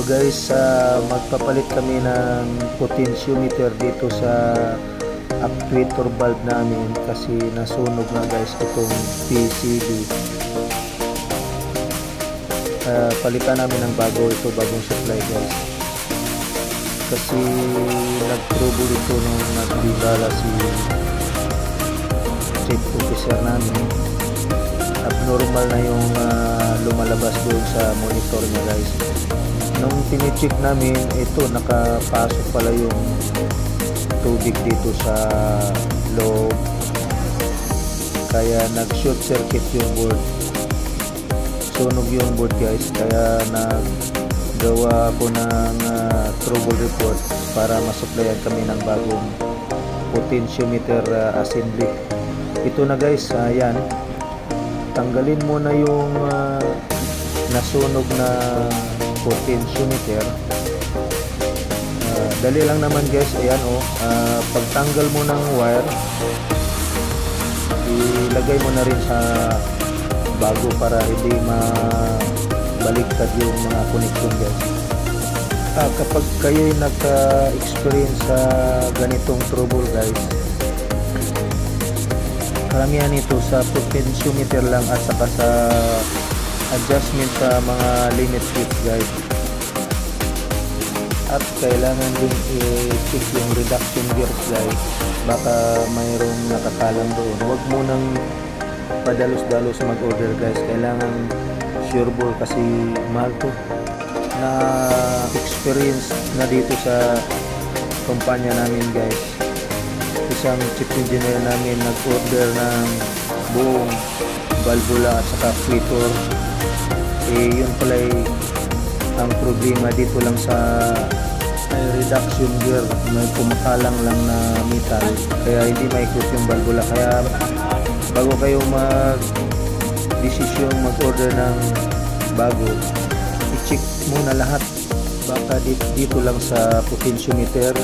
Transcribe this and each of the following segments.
guys, magpapalit kami ng potentiometer dito sa actuator valve namin kasi nasunog na guys itong PCB. Palitan namin ng bago ito, bagong supply guys, kasi nag-trouble ito nung nagbibala si chief officer namin. Abnormal na yung lumalabas doon sa monitor niya guys. Nung tinicheck namin, ito nakapasok pala yung tubig dito sa loob, kaya nag-short circuit yung board, sunog yung board guys. Kaya naggawa ako ng trouble report para masupplyan kami ng bagong potentiometer assembly. Ito na guys, ayan, tanggalin muna yung nasunog na potentiometer. Dali lang naman guys, ayan pagtanggal mo ng wire, ilagay mo na rin sa bago para hindi mabaliktad yung mga connection guys. Kapag kayo nagka-experience sa ganitong trouble guys, karamihan ito sa potentiometer lang at saka sa adjustment sa mga limit switch guys. At kailangan din i-check yung reduction gears guys, baka mayroong nakakalang doon. Huwag mo nang padalos-dalos mag-order guys, kailangan sure ball kasi mahal to. Na experience na dito sa kumpanya namin guys, isang chief engineer namin nag-order ng buong valvula at saka flitter. Yun pala ang problema dito lang sa reduction gear, may kumakalang lang na metal, kaya hindi maikot yung valvula. Kaya bago kayo mag-desisyon mag-order ng bago, i-check muna lahat, baka dito lang sa potentiometer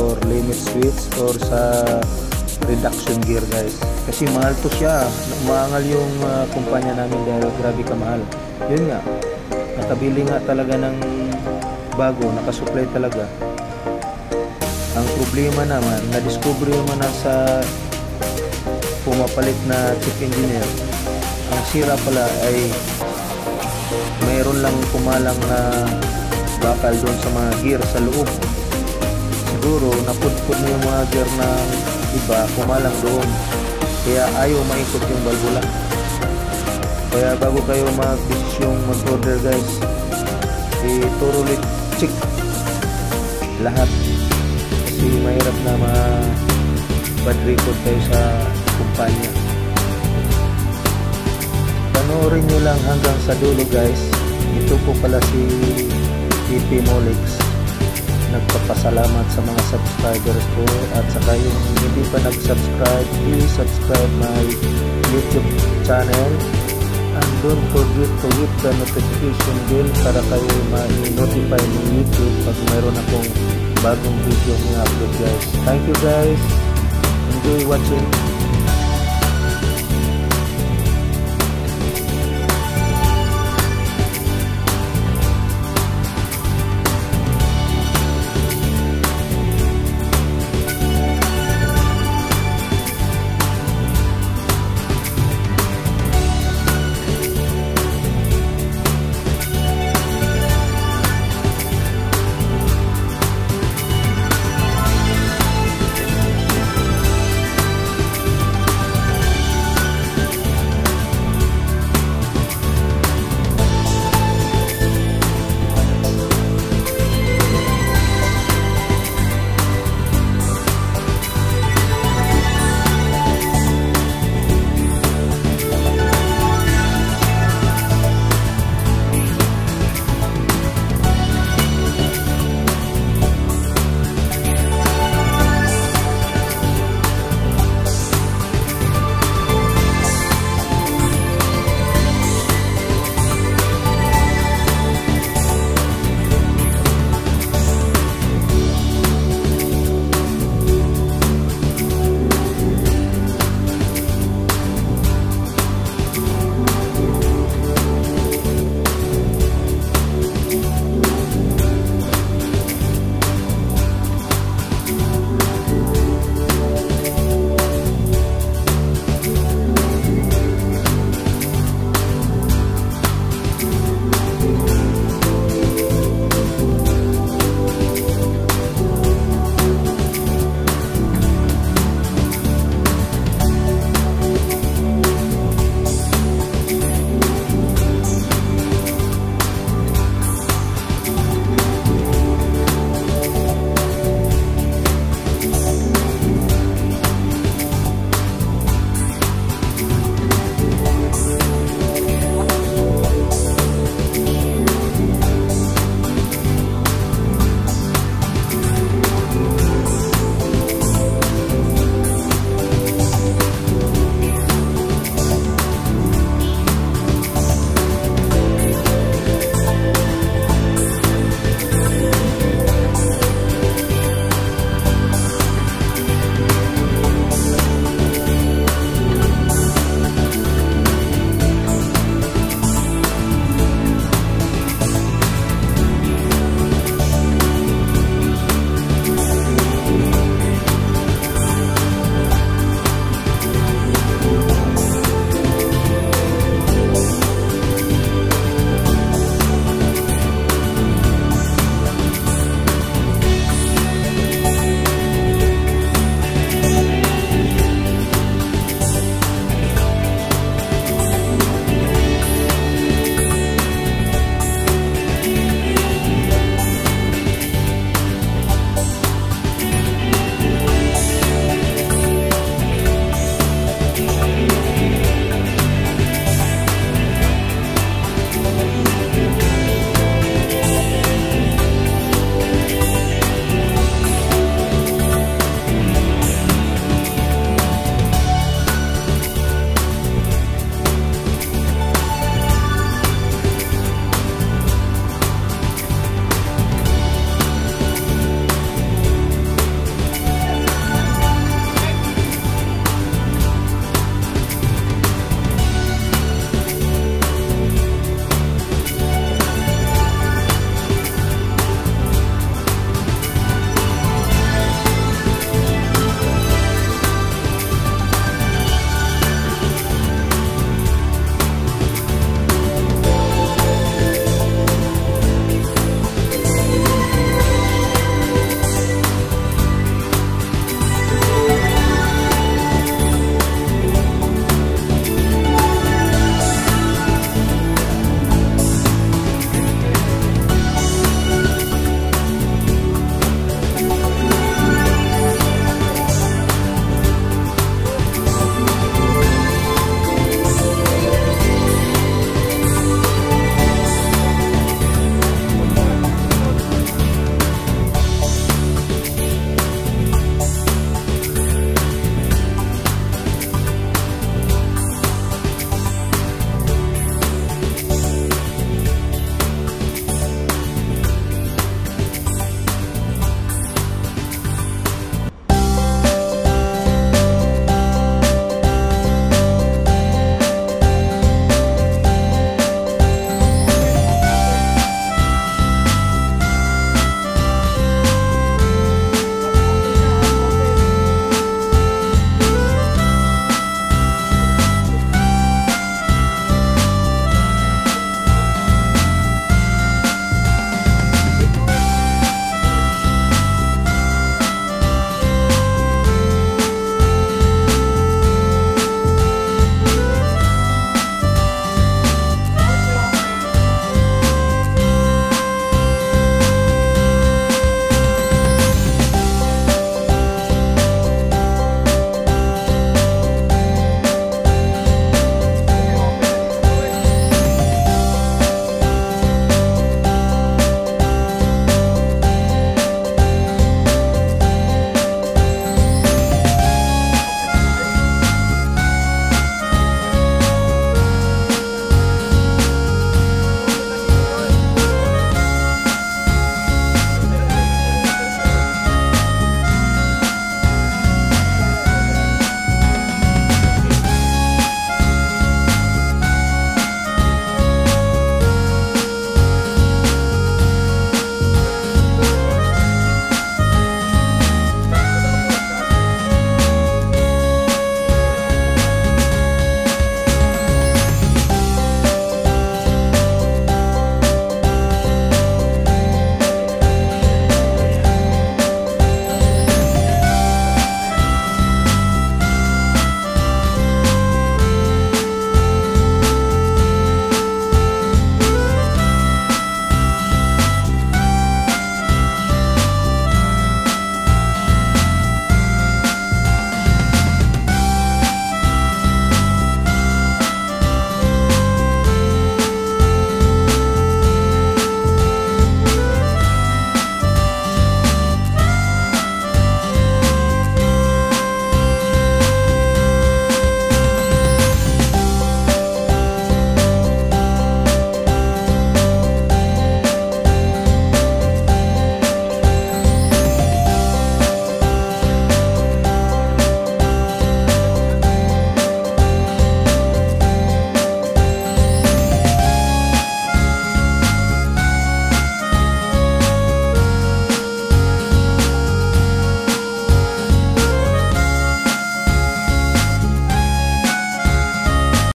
or limit switch or sa reduction gear guys, kasi mahal to siya. Umaangal yung kumpanya namin dahil grabe kamahal. Yun nga, nakabili nga talaga ng bago, nakasupply talaga. Ang problema naman, na-discover naman na sa pumapalit na chief engineer, ang sira pala ay mayroon lang kumalang na bakal doon sa mga gear sa loob. Siguro napudpud mo yung mga gear ng iba, kumalang doon, kaya ayaw maikot yung valvula. Kaya bago kayo mag-decision mag-order guys, thoroughly check lahat, kasi mahirap na bad record kayo sa kumpanya. Panoorin nyo lang hanggang sa dulo guys. Ito po pala si VP Molex, nagpapasalamat sa mga subscribers ko, at saka yung hindi pa nag-subscribe, please subscribe my YouTube channel. And don't forget to hit the notification bell para kayo ma-notify ng YouTube pag mayroon akong bagong video na upload guys. Thank you guys. Enjoy watching.